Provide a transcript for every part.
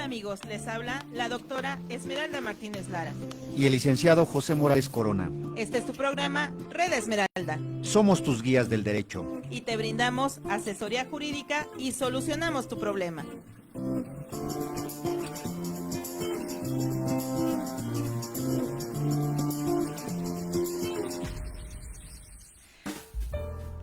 amigos? Les habla la doctora Esmeralda Martínez Lara. Y el licenciado José Morales Corona. Este es tu programa Red Esmeralda. Somos tus guías del derecho. Y te brindamos asesoría jurídica y solucionamos tu problema.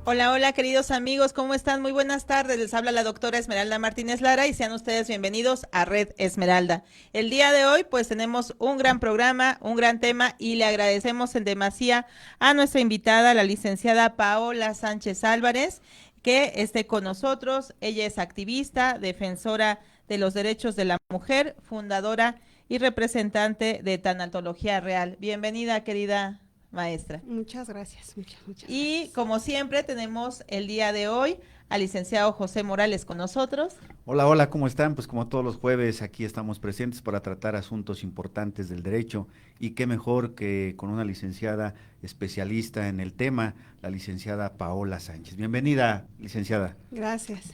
Hola, hola queridos amigos, ¿cómo están? Muy buenas tardes, les habla la doctora Esmeralda Martínez Lara y sean ustedes bienvenidos a Red Esmeralda. El día de hoy pues tenemos un gran programa, un gran tema y le agradecemos en demasía a nuestra invitada, la licenciada Paola Sánchez Álvarez, que esté con nosotros. Ella es activista, defensora de los derechos de la mujer, fundadora y representante de Tanatología Real. Bienvenida, querida maestra. Muchas gracias, muchas gracias. Y como siempre tenemos el día de hoy al licenciado José Morales con nosotros. Hola, hola, ¿cómo están? Pues como todos los jueves aquí estamos presentes para tratar asuntos importantes del derecho y qué mejor que con una licenciada especialista en el tema, la licenciada Paola Sánchez. Bienvenida, licenciada. Gracias.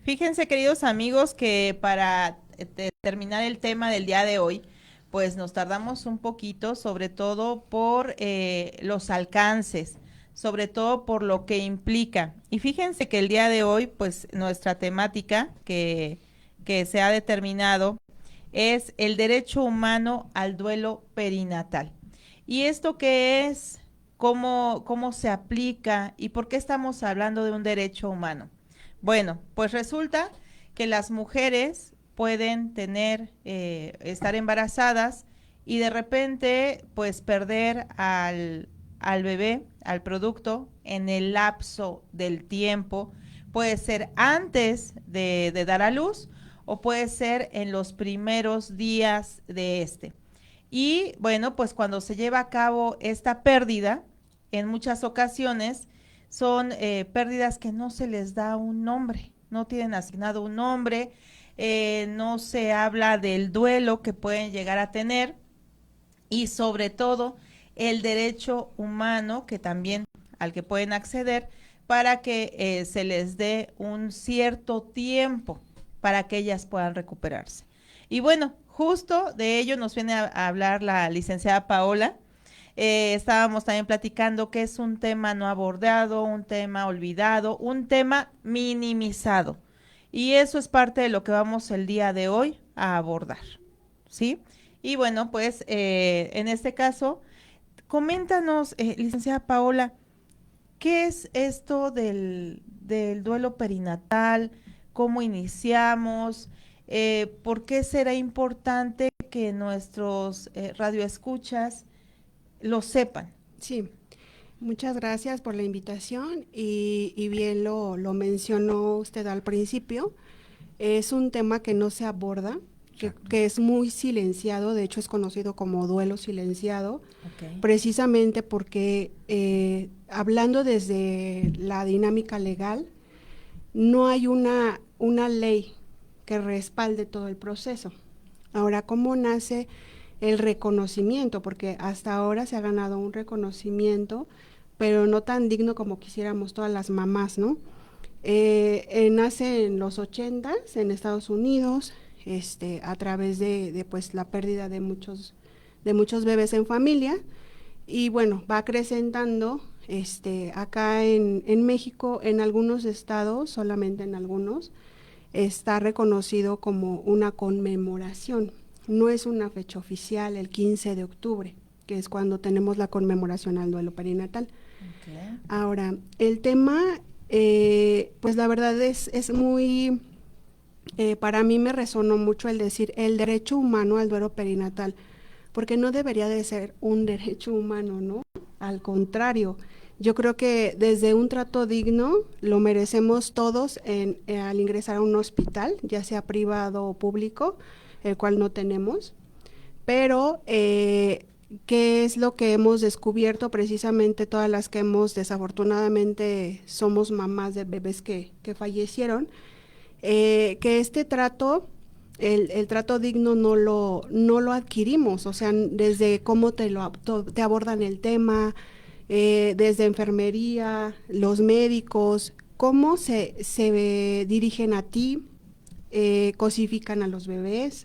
Fíjense, queridos amigos, que para terminar el tema del día de hoy, pues nos tardamos un poquito, sobre todo por los alcances, sobre todo por lo que implica. Y fíjense que el día de hoy, pues nuestra temática que se ha determinado es el derecho humano al duelo perinatal. ¿Y esto qué es? ¿Cómo se aplica? ¿Y por qué estamos hablando de un derecho humano? Bueno, pues resulta que las mujeres pueden tener, estar embarazadas y de repente pues perder al bebé, al producto en el lapso del tiempo. Puede ser antes de dar a luz o puede ser en los primeros días de este. Y bueno, pues cuando se lleva a cabo esta pérdida, en muchas ocasiones son pérdidas que no se les da un nombre, no tienen asignado un nombre. No se habla del duelo que pueden llegar a tener y sobre todo el derecho humano que también al que pueden acceder para que se les dé un cierto tiempo para que ellas puedan recuperarse. Y bueno, justo de ello nos viene a hablar la licenciada Paola. Estábamos también platicando que es un tema no abordado, un tema olvidado, un tema minimizado. Y eso es parte de lo que vamos el día de hoy a abordar, ¿sí? Y bueno, pues en este caso, coméntanos, licenciada Paola, ¿qué es esto del duelo perinatal? ¿Cómo iniciamos? ¿Por qué será importante que nuestros radioescuchas lo sepan? Sí, muchas gracias por la invitación y bien lo mencionó usted al principio. Es un tema que no se aborda, que es muy silenciado, de hecho es conocido como duelo silenciado, precisamente porque hablando desde la dinámica legal, no hay una ley que respalde todo el proceso. Ahora, ¿cómo nace el reconocimiento? Porque hasta ahora se ha ganado un reconocimiento, pero no tan digno como quisiéramos todas las mamás, ¿no? Nace en los 80s en Estados Unidos, a través de pues la pérdida de muchos bebés en familia, y bueno, va acrecentando acá en México, en algunos estados, solamente en algunos, está reconocido como una conmemoración. No es una fecha oficial, el 15 de octubre, que es cuando tenemos la conmemoración al duelo perinatal. Okay. Ahora, el tema, pues la verdad es muy, para mí me resonó mucho el decir el derecho humano al duelo perinatal, porque no debería de ser un derecho humano, ¿no? Al contrario, yo creo que desde un trato digno lo merecemos todos al ingresar a un hospital, ya sea privado o público, el cual no tenemos, pero ¿qué es lo que hemos descubierto? Precisamente todas las que desafortunadamente somos mamás de bebés que fallecieron, que este trato, el trato digno no lo adquirimos, o sea, desde cómo te abordan el tema, desde enfermería, los médicos, cómo se dirigen a ti, cosifican a los bebés.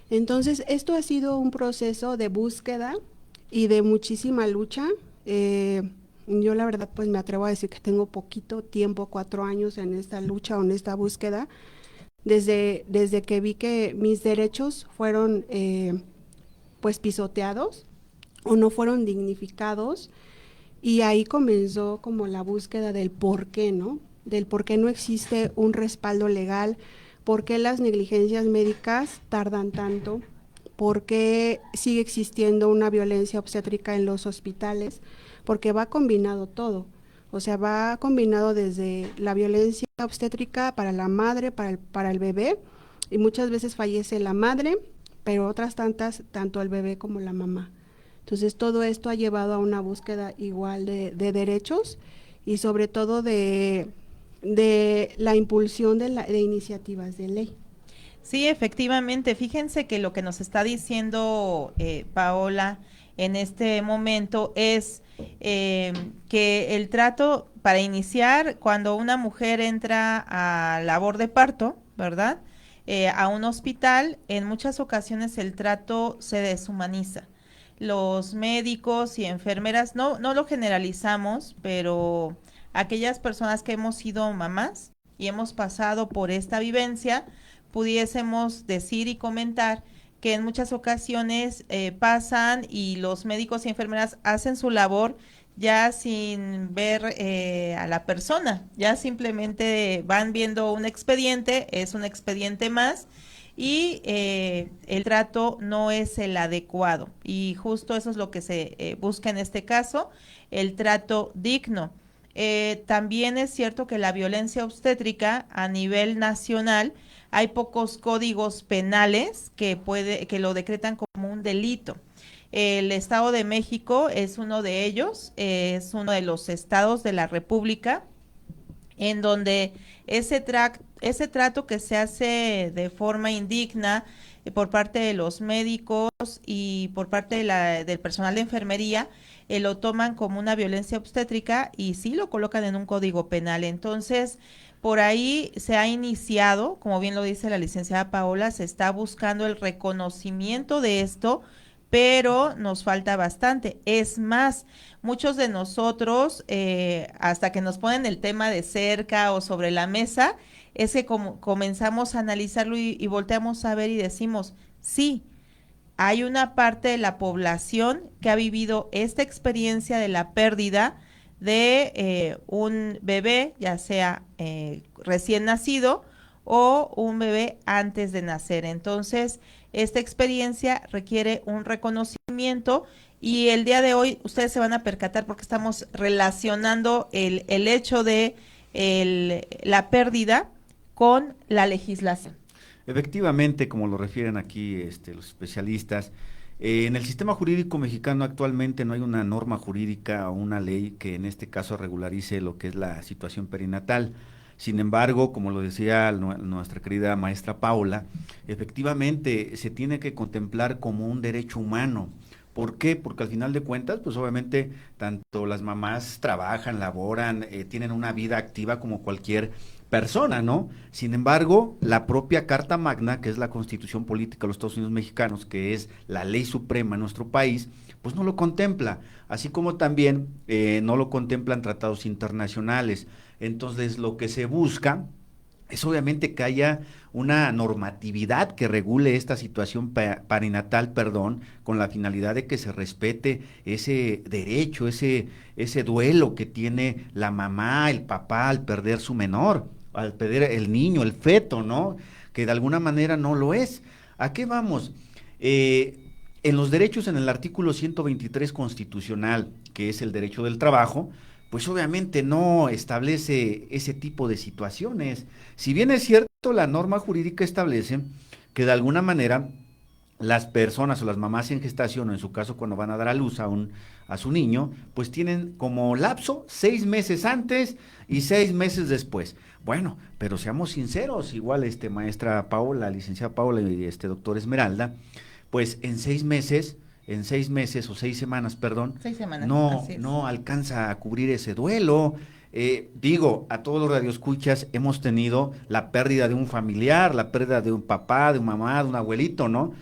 Entonces, esto ha sido un proceso de búsqueda y de muchísima lucha. Yo la verdad pues me atrevo a decir que tengo poquito tiempo, 4 años en esta lucha o en esta búsqueda, desde que vi que mis derechos fueron pues pisoteados o no fueron dignificados, y ahí comenzó como la búsqueda del por qué, ¿no? Del por qué no existe un respaldo legal, por qué las negligencias médicas tardan tanto, por qué sigue existiendo una violencia obstétrica en los hospitales, porque va combinado todo. O sea, va combinado desde la violencia obstétrica para la madre, para el bebé, y muchas veces fallece la madre, pero otras tantas, tanto el bebé como la mamá. Entonces, todo esto ha llevado a una búsqueda igual de derechos y sobre todo de la impulsión de iniciativas de ley. Sí, efectivamente. Fíjense que lo que nos está diciendo Paola en este momento es que el trato, para iniciar, cuando una mujer entra a labor de parto, ¿verdad? A un hospital, en muchas ocasiones el trato se deshumaniza. Los médicos y enfermeras, no lo generalizamos, pero aquellas personas que hemos sido mamás y hemos pasado por esta vivencia, pudiésemos decir y comentar que en muchas ocasiones pasan y los médicos y enfermeras hacen su labor ya sin ver a la persona, ya simplemente van viendo un expediente, es un expediente más, y el trato no es el adecuado, y justo eso es lo que se busca en este caso, el trato digno. También es cierto que la violencia obstétrica a nivel nacional, hay pocos códigos penales que lo decretan como un delito. El Estado de México es uno de ellos, es uno de los estados de la República en donde ese trato que se hace de forma indigna por parte de los médicos y por parte del personal de enfermería, lo toman como una violencia obstétrica y sí lo colocan en un código penal. Entonces, por ahí se ha iniciado, como bien lo dice la licenciada Paola, se está buscando el reconocimiento de esto, pero nos falta bastante. Es más, muchos de nosotros, hasta que nos ponen el tema de cerca o sobre la mesa, es que comenzamos a analizarlo y volteamos a ver y decimos, sí, hay una parte de la población que ha vivido esta experiencia de la pérdida de un bebé, ya sea recién nacido o un bebé antes de nacer. Entonces, esta experiencia requiere un reconocimiento y el día de hoy ustedes se van a percatar porque estamos relacionando el hecho de la pérdida con la legislación. Efectivamente, como lo refieren aquí los especialistas, en el sistema jurídico mexicano actualmente no hay una norma jurídica o una ley que en este caso regularice lo que es la situación perinatal. Sin embargo, como lo decía nuestra querida maestra Paula, efectivamente se tiene que contemplar como un derecho humano. ¿Por qué? Porque al final de cuentas, pues obviamente tanto las mamás trabajan, laboran, tienen una vida activa como cualquier persona, ¿no? Sin embargo, la propia Carta Magna, que es la Constitución Política de los Estados Unidos Mexicanos, que es la ley suprema en nuestro país, pues no lo contempla, así como también no lo contemplan tratados internacionales. Entonces, lo que se busca es obviamente que haya una normatividad que regule esta situación perinatal, con la finalidad de que se respete ese derecho, ese duelo que tiene la mamá, el papá al perder su menor, al perder el niño, el feto, ¿no? Que de alguna manera no lo es. ¿A qué vamos? En los derechos, en el artículo 123 constitucional, que es el derecho del trabajo, pues obviamente no establece ese tipo de situaciones. Si bien es cierto, la norma jurídica establece que de alguna manera las personas o las mamás en gestación, o en su caso cuando van a dar a luz a su niño, pues tienen como lapso 6 meses antes y 6 meses después. Bueno, pero seamos sinceros, igual maestra Paola, licenciada Paola y doctor Esmeralda, pues en 6 meses o 6 semanas, perdón, 6 semanas, no alcanza a cubrir ese duelo. Digo, a todos los radioescuchas hemos tenido la pérdida de un familiar, la pérdida de un papá, de una mamá, de un abuelito, ¿no?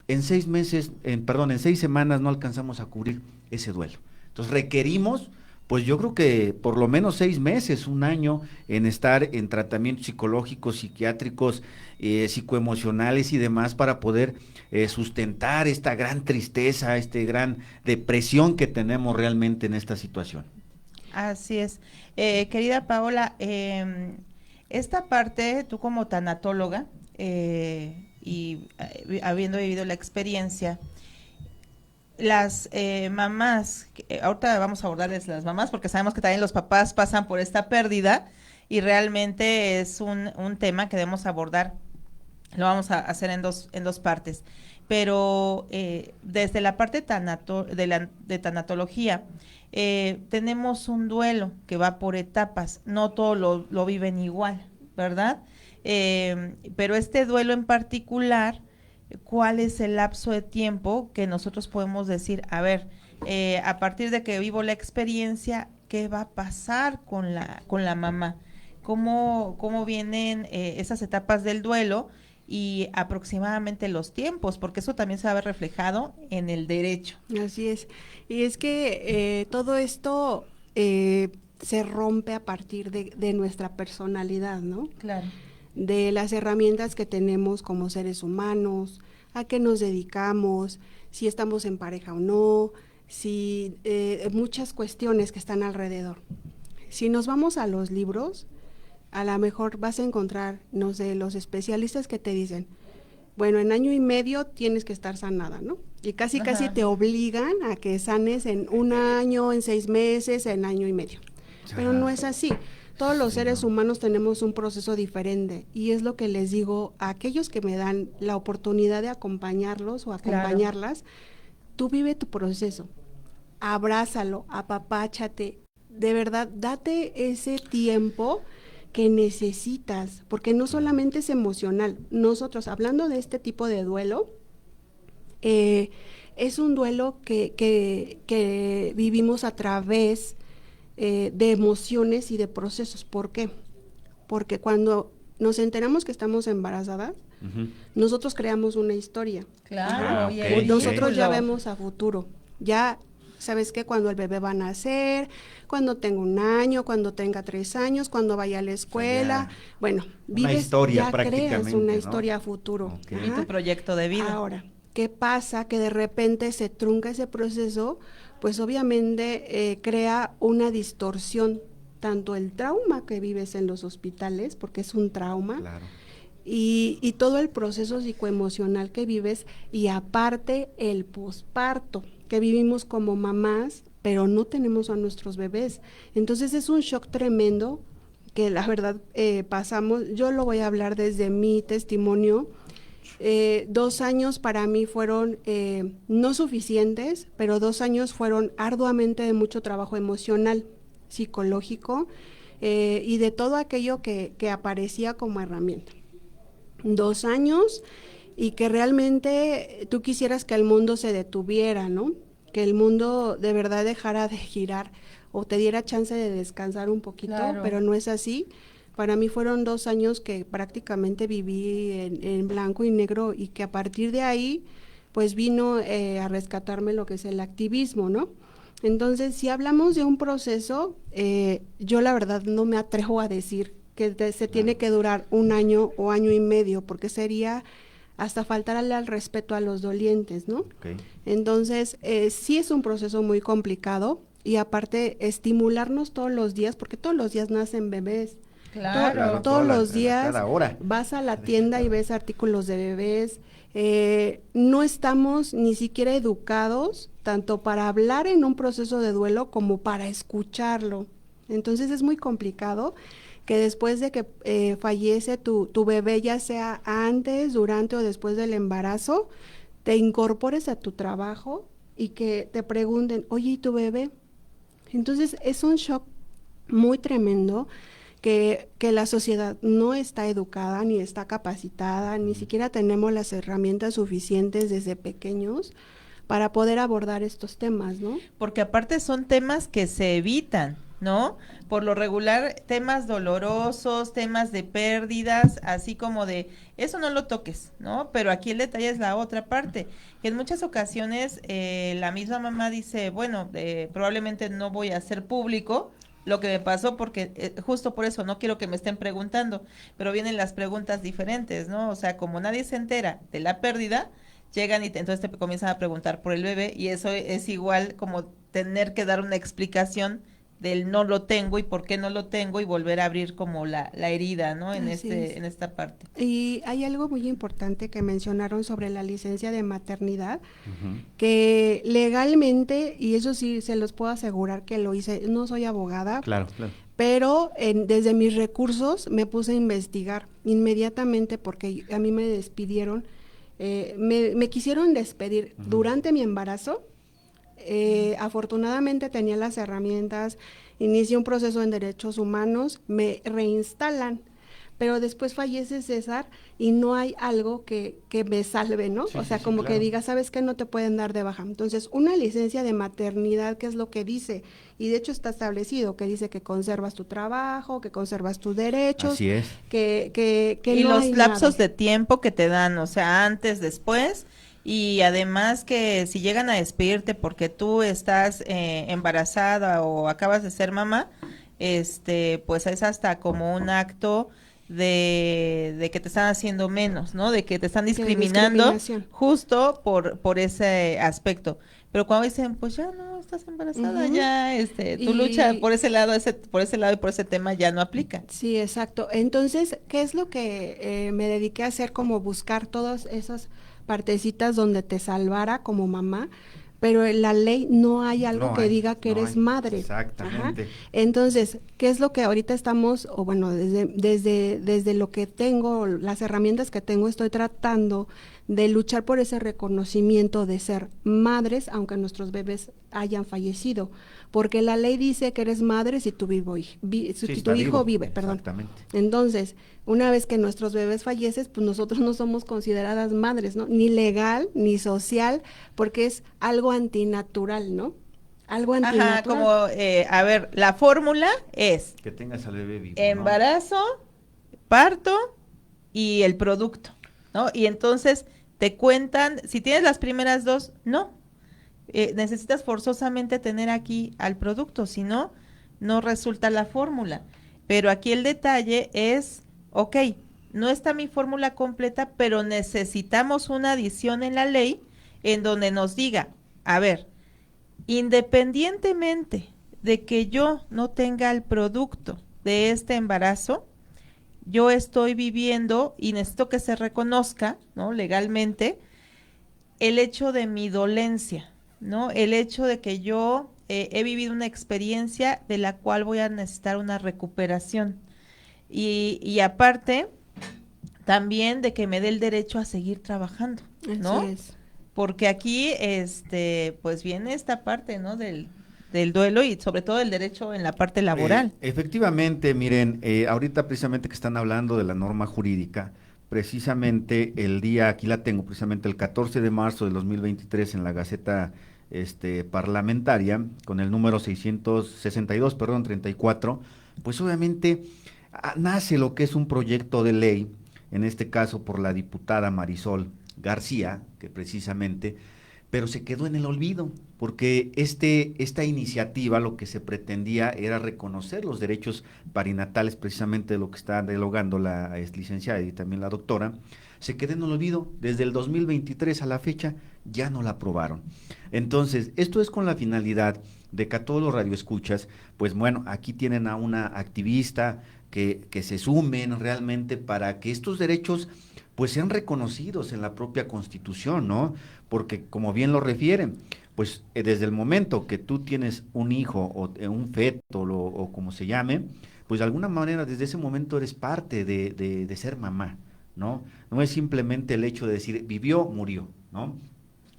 En 6 meses, en 6 semanas no alcanzamos a cubrir ese duelo. Entonces requerimos, pues yo creo que por lo menos 6 meses, un año en estar en tratamientos psicológicos, psiquiátricos, psicoemocionales y demás para poder sustentar esta gran tristeza, gran depresión que tenemos realmente en esta situación. Así es. Querida Paola, esta parte, tú como tanatóloga, y habiendo vivido la experiencia, las mamás, ahorita vamos a abordarles las mamás porque sabemos que también los papás pasan por esta pérdida y realmente es un tema que debemos abordar, lo vamos a hacer en dos partes, pero desde la parte de tanatología, tenemos un duelo que va por etapas, no todos lo viven igual, ¿verdad? Pero este duelo en particular, ¿cuál es el lapso de tiempo que nosotros podemos decir, a ver, a partir de que vivo la experiencia, qué va a pasar con la mamá? ¿Cómo vienen esas etapas del duelo y aproximadamente los tiempos? Porque eso también se va a ver reflejado en el derecho. Así es. Y es que todo esto se rompe a partir de nuestra personalidad, ¿no? Claro. De las herramientas que tenemos como seres humanos, a qué nos dedicamos, si estamos en pareja o no, si muchas cuestiones que están alrededor. Si nos vamos a los libros, a lo mejor vas a encontrar, no sé, los especialistas que te dicen, bueno, en 1 año y medio tienes que estar sanada, ¿no? Y casi te obligan a que sanes en 1 año, en 6 meses, en 1 año y medio. Pero no es así. Todos los seres humanos tenemos un proceso diferente y es lo que les digo a aquellos que me dan la oportunidad de acompañarlos o acompañarlas. Claro. Tú vive tu proceso, abrázalo, apapáchate, de verdad, date ese tiempo que necesitas, porque no solamente es emocional. Nosotros, hablando de este tipo de duelo, es un duelo que vivimos a través de emociones y de procesos. ¿Por qué? Porque cuando nos enteramos que estamos embarazadas, nosotros creamos una historia. Claro. Nosotros ya vemos a futuro. Ya, ¿sabes qué? Cuando el bebé va a nacer, cuando tenga 1 año, cuando tenga 3 años, cuando vaya a la escuela. Bueno, vives, historia, ya creas una historia a futuro. Y tu proyecto de vida. Ahora, ¿qué pasa? Que de repente se trunca ese proceso, pues obviamente crea una distorsión, tanto el trauma que vives en los hospitales, porque es un trauma, claro, y todo el proceso psicoemocional que vives, y aparte el posparto, que vivimos como mamás, pero no tenemos a nuestros bebés. Entonces es un shock tremendo que la verdad pasamos. Yo lo voy a hablar desde mi testimonio. 2 años para mí fueron no suficientes, pero 2 años fueron arduamente de mucho trabajo emocional, psicológico y de todo aquello que aparecía como herramienta. 2 años y que realmente tú quisieras que el mundo se detuviera, ¿no? Que el mundo de verdad dejara de girar o te diera chance de descansar un poquito, claro, pero no es así. Para mí fueron 2 años que prácticamente viví en blanco y negro y que a partir de ahí pues vino a rescatarme lo que es el activismo, ¿no? Entonces, si hablamos de un proceso, yo la verdad no me atrevo a decir que se tiene que durar 1 año o 1 año y medio, porque sería hasta faltarle al respeto a los dolientes, ¿no? Okay. Entonces, sí es un proceso muy complicado y aparte estimularnos todos los días, porque todos los días nacen bebés. Claro, todos los días vas a la tienda y ves artículos de bebés. No estamos ni siquiera educados tanto para hablar en un proceso de duelo como para escucharlo. Entonces es muy complicado que después de que fallece tu bebé, ya sea antes, durante o después del embarazo, te incorpores a tu trabajo y que te pregunten, oye, ¿y tu bebé? Entonces es un shock muy tremendo que la sociedad no está educada, ni está capacitada, ni siquiera tenemos las herramientas suficientes desde pequeños para poder abordar estos temas, ¿no? Porque aparte son temas que se evitan. ¿no? Por lo regular, temas dolorosos, temas de pérdidas, así como de, eso no lo toques, ¿no? Pero aquí el detalle es la otra parte, que en muchas ocasiones la misma mamá dice, bueno, probablemente no voy a hacer público lo que me pasó porque justo por eso no quiero que me estén preguntando, pero vienen las preguntas diferentes, ¿no? O sea, como nadie se entera de la pérdida, llegan y entonces te comienzan a preguntar por el bebé y eso es igual como tener que dar una explicación del no lo tengo y por qué no lo tengo y volver a abrir como la herida, ¿no? Así es. En esta parte. Y hay algo muy importante que mencionaron sobre la licencia de maternidad, Ujú. que legalmente, y eso sí se los puedo asegurar que lo hice, no soy abogada, Claro, claro. pero desde mis recursos me puse a investigar inmediatamente porque a mí me despidieron, me quisieron despedir Ujú. durante mi embarazo. Afortunadamente tenía las herramientas, inicié un proceso en derechos humanos, me reinstalan, pero después fallece César y no hay algo que me salve, ¿no? Sí, O sí, sea, sí, como que claro. diga, ¿sabes qué? No te pueden dar de baja. Entonces, una licencia de maternidad, ¿qué es lo que dice? Y de hecho está establecido, que dice que conservas tu trabajo, que conservas tus derechos, Así es. que Y no hay los nada. lapsos de tiempo que te dan, o sea, antes, después, y además que si llegan a despedirte porque tú estás embarazada o acabas de ser mamá, pues es hasta como un acto de que te están haciendo menos, ¿no? De que te están De discriminando discriminación. justo por ese aspecto. Pero cuando dicen, pues ya no estás embarazada, Ujú. ya, tu lucha Y por ese lado y por ese tema ya no aplica. sí, exacto. Entonces, ¿qué es lo que me dediqué a hacer? Como buscar todas esas partecitas donde te salvara como mamá, pero en la ley no hay algo No que hay, diga que no eres hay. madre. Ajá. Exactamente. Entonces, ¿qué es lo que ahorita estamos, o bueno, desde lo que tengo, las herramientas que tengo, estoy tratando de luchar por ese reconocimiento de ser madres, aunque nuestros bebés hayan fallecido? Porque la ley dice que eres madre si tu, Sí, si tu está hijo vivo. vive, perdón. Exactamente. Entonces, una vez que nuestros bebés fallecen, pues nosotros no somos consideradas madres, ¿no? Ni legal, ni social, porque es algo antinatural, ¿no? Algo Ajá, antinatural. como, a ver, la fórmula es Que tengas al bebé vivo, ¿no? embarazo, parto y el producto, ¿no? Y entonces te cuentan, si tienes las primeras dos, no, necesitas forzosamente tener aquí al producto, si no, no resulta la fórmula. Pero aquí el detalle es, ok, no está mi fórmula completa, pero necesitamos una adición en la ley en donde nos diga, a ver, independientemente de que yo no tenga el producto de este embarazo, yo estoy viviendo y necesito que se reconozca, ¿no? Legalmente, el hecho de mi dolencia, ¿no? El hecho de que yo he vivido una experiencia de la cual voy a necesitar una recuperación. Y aparte, también de que me dé el derecho a seguir trabajando, Así ¿no? es. Porque aquí, pues viene esta parte, ¿no? Del duelo y sobre todo el derecho en la parte laboral. Efectivamente, miren, ahorita precisamente que están hablando de la norma jurídica, precisamente el día, aquí la tengo, precisamente el 14 de marzo del 2023 en la Gaceta Parlamentaria, con el número 662, perdón, 34, pues obviamente nace lo que es un proyecto de ley, en este caso por la diputada Marisol García, que precisamente, pero se quedó en el olvido, porque esta iniciativa lo que se pretendía era reconocer los derechos parinatales, precisamente de lo que está dialogando la licenciada y también la doctora, se quedó en el olvido, desde el 2023 a la fecha ya no la aprobaron. Entonces, esto es con la finalidad de que a todos los radioescuchas, pues bueno, aquí tienen a una activista que se sumen realmente para que estos derechos pues sean reconocidos en la propia Constitución, ¿no? Porque como bien lo refieren, pues desde el momento que tú tienes un hijo o un feto o como se llame, pues de alguna manera desde ese momento eres parte de ser mamá, ¿no? No es simplemente el hecho de decir vivió, murió, ¿no?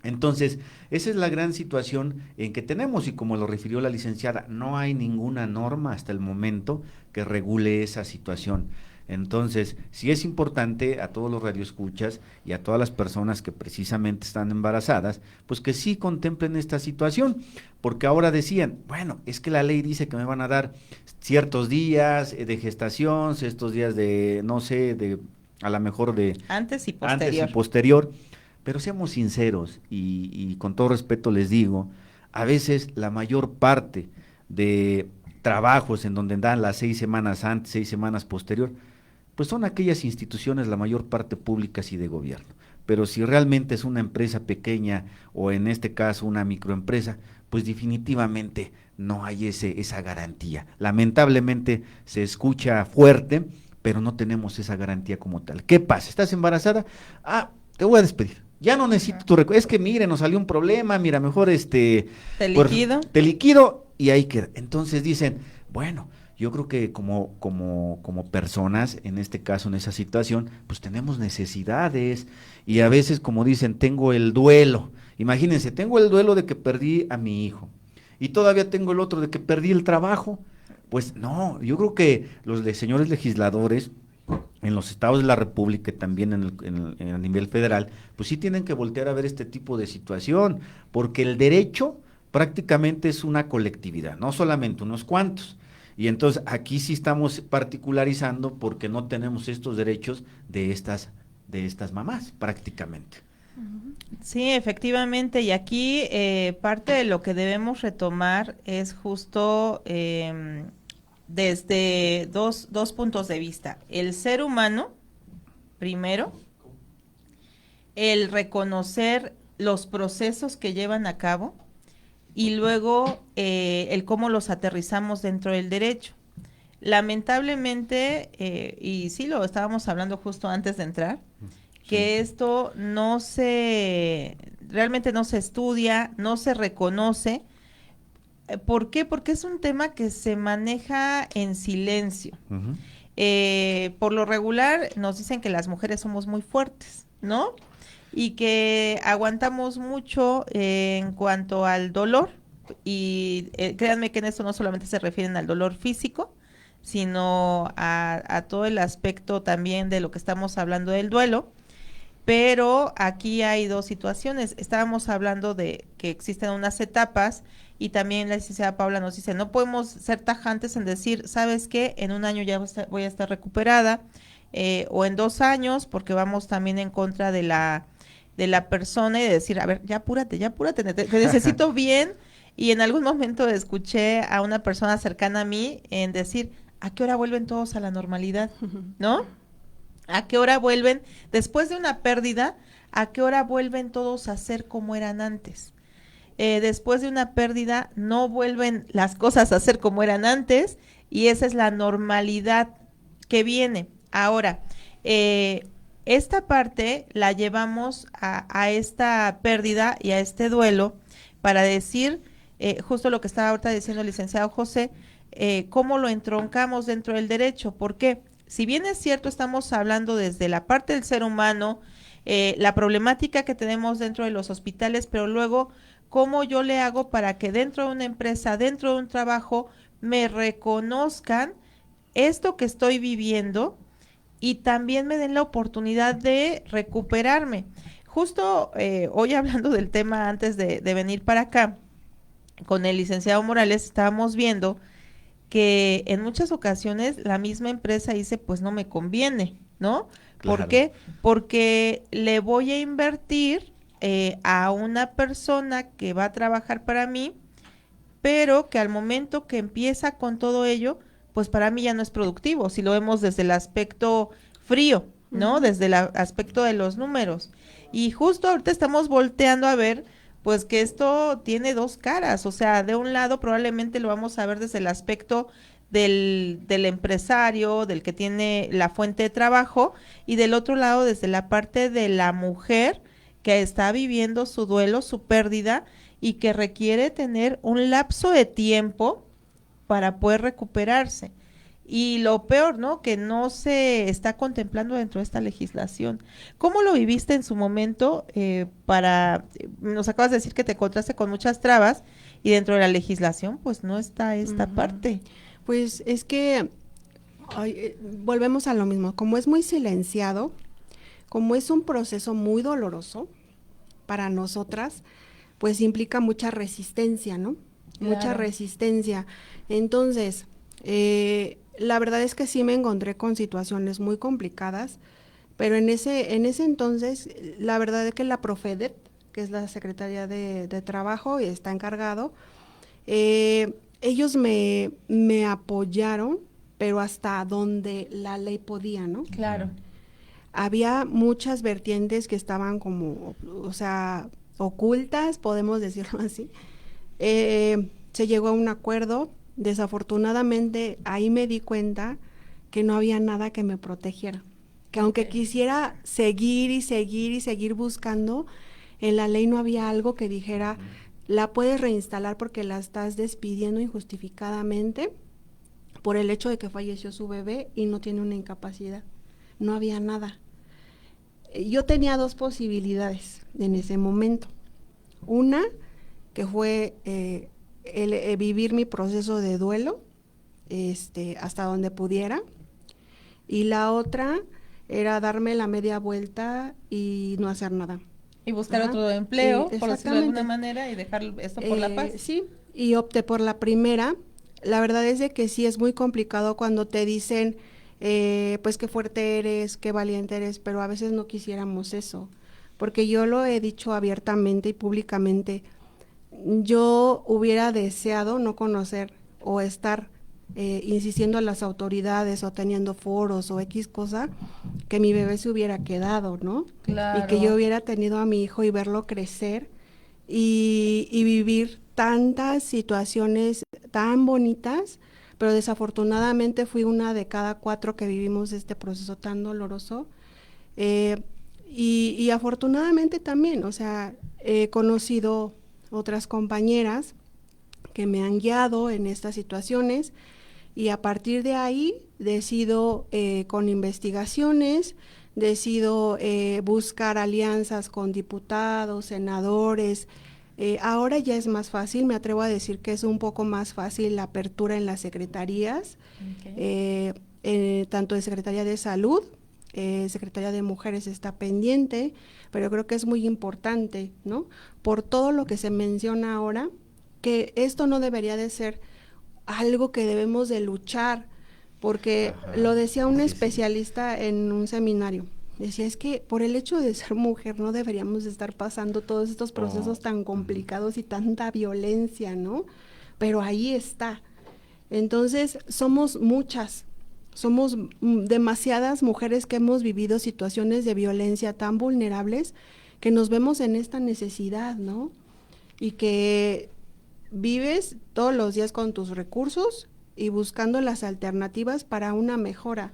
Entonces, esa es la gran situación en que tenemos y como lo refirió la licenciada, no hay ninguna norma hasta el momento que regule esa situación. Entonces, sí es importante a todos los radioescuchas y a todas las personas que precisamente están embarazadas, pues que sí contemplen esta situación, porque ahora decían, bueno, es que la ley dice que me van a dar ciertos días de gestación, estos días de, no sé, de a lo mejor de Antes y antes y posterior. posterior, pero seamos sinceros y con todo respeto les digo, a veces la mayor parte de trabajos en donde dan las 6 semanas antes, 6 semanas posterior, pues son aquellas instituciones, la mayor parte públicas y de gobierno. Pero si realmente es una empresa pequeña o en este caso una microempresa, pues definitivamente no hay esa garantía. Lamentablemente se escucha fuerte, pero no tenemos esa garantía como tal. ¿Qué pasa? ¿Estás embarazada? Ah, te voy a despedir. Ya no necesito tu es que mire, nos salió un problema, mira, mejor Te pues, liquido. te liquido y ahí queda. Entonces dicen, bueno, yo creo que como personas, en este caso, en esa situación, pues tenemos necesidades y a veces, como dicen, tengo el duelo. Imagínense, tengo el duelo de que perdí a mi hijo y todavía tengo el otro de que perdí el trabajo. Pues no, yo creo que los señores legisladores en los estados de la República y también a nivel federal, pues sí tienen que voltear a ver este tipo de situación, porque el derecho prácticamente es una colectividad, no solamente unos cuantos. Y entonces aquí sí estamos particularizando porque no tenemos estos derechos de estas mamás, prácticamente. Sí, efectivamente, y aquí parte de lo que debemos retomar es justo desde dos puntos de vista. El ser humano, primero, el reconocer los procesos que llevan a cabo y luego el cómo los aterrizamos dentro del derecho. Lamentablemente, y sí lo estábamos hablando justo antes de entrar, que esto realmente no se estudia, no se reconoce. ¿Por qué? Porque es un tema que se maneja en silencio. Ujú. Por lo regular nos dicen que las mujeres somos muy fuertes, ¿no? Y que aguantamos mucho en cuanto al dolor, y créanme que en esto no solamente se refieren al dolor físico, sino a todo el aspecto también de lo que estamos hablando del duelo. Pero aquí hay dos situaciones. Estábamos hablando de que existen unas etapas y también la licenciada Paula nos dice, no podemos ser tajantes en decir, ¿sabes qué? En un año ya voy a estar recuperada, o en 2 años, porque vamos también en contra de la persona y de decir, a ver, ya apúrate, te necesito bien. Y en algún momento escuché a una persona cercana a mí en decir, ¿a qué hora vuelven todos a la normalidad? ¿No? ¿A qué hora vuelven, después de una pérdida, a qué hora vuelven todos a ser como eran antes? Después de una pérdida no vuelven las cosas a ser como eran antes y esa es la normalidad que viene. Ahora, esta parte la llevamos a esta pérdida y a este duelo para decir, justo lo que estaba ahorita diciendo el licenciado José, cómo lo entroncamos dentro del derecho. ¿Por qué? Si bien es cierto, estamos hablando desde la parte del ser humano, la problemática que tenemos dentro de los hospitales, pero luego, ¿cómo yo le hago para que dentro de una empresa, dentro de un trabajo, me reconozcan esto que estoy viviendo y también me den la oportunidad de recuperarme? Justo hoy hablando del tema antes de venir para acá, con el licenciado Morales estábamos viendo que en muchas ocasiones la misma empresa dice, pues no me conviene, ¿no? Claro. ¿Por qué? Porque le voy a invertir a una persona que va a trabajar para mí, pero que al momento que empieza con todo ello, pues para mí ya no es productivo, si lo vemos desde el aspecto frío, ¿no? Ujú. Desde el aspecto de los números. Y justo ahorita estamos volteando a ver pues que esto tiene dos caras, o sea, de un lado probablemente lo vamos a ver desde el aspecto del empresario, del que tiene la fuente de trabajo, y del otro lado desde la parte de la mujer que está viviendo su duelo, su pérdida, y que requiere tener un lapso de tiempo para poder recuperarse. Y lo peor, ¿no? Que no se está contemplando dentro de esta legislación. ¿Cómo lo viviste en su momento? Nos acabas de decir que te encontraste con muchas trabas y dentro de la legislación, pues no está esta Ujú. parte. Pues es que Ay, volvemos a lo mismo, como es muy silenciado, como es un proceso muy doloroso para nosotras, pues implica mucha resistencia, ¿no? Mucha Claro. resistencia. Entonces, la verdad es que sí me encontré con situaciones muy complicadas, pero en ese entonces, la verdad es que la Profedet, que es la Secretaría de Trabajo y está encargado, ellos me apoyaron, pero hasta donde la ley podía, ¿no? Claro. Había muchas vertientes que estaban como, o sea, ocultas, podemos decirlo así. Se llegó a un acuerdo. Desafortunadamente, ahí me di cuenta que no había nada que me protegiera. Que aunque Ok. quisiera seguir y seguir y seguir buscando, en la ley no había algo que dijera, la puedes reinstalar porque la estás despidiendo injustificadamente por el hecho de que falleció su bebé y no tiene una incapacidad. No había nada. Yo tenía dos posibilidades en ese momento. Una, que fue vivir mi proceso de duelo hasta donde pudiera. Y la otra era darme la media vuelta y no hacer nada. Y buscar Ajá. otro Y empleo, por decirlo de alguna exactamente. manera, y dejar esto por la paz. Sí, y opté por la primera. La verdad es de que sí es muy complicado cuando te dicen, pues qué fuerte eres, qué valiente eres, pero a veces no quisiéramos eso, porque yo lo he dicho abiertamente y públicamente. Yo hubiera deseado no conocer o estar insistiendo a las autoridades o teniendo foros o X cosa, que mi bebé se hubiera quedado, ¿no? Y que yo Claro. hubiera tenido a mi hijo y verlo crecer y vivir tantas situaciones tan bonitas, pero desafortunadamente fui una de cada 4 que vivimos este proceso tan doloroso. Eh, y afortunadamente también, o sea, he conocido otras compañeras que me han guiado en estas situaciones y a partir de ahí decido con investigaciones, decido buscar alianzas con diputados, senadores. Ahora ya es más fácil, me atrevo a decir que es un poco más fácil la apertura en las secretarías, Okay. tanto de Secretaría de Salud, Secretaría de Mujeres está pendiente, pero creo que es muy importante, ¿no? Por todo lo que se menciona ahora, que esto no debería de ser algo que debemos de luchar, porque Ajá. lo decía un Sí, sí. especialista en un seminario, decía, es que por el hecho de ser mujer no deberíamos de estar pasando todos estos Oh, procesos tan ujú. complicados y tanta violencia, ¿no? Pero ahí está. Entonces, somos muchas, somos demasiadas mujeres que hemos vivido situaciones de violencia tan vulnerables que nos vemos en esta necesidad, ¿no? Y que vives todos los días con tus recursos y buscando las alternativas para una mejora.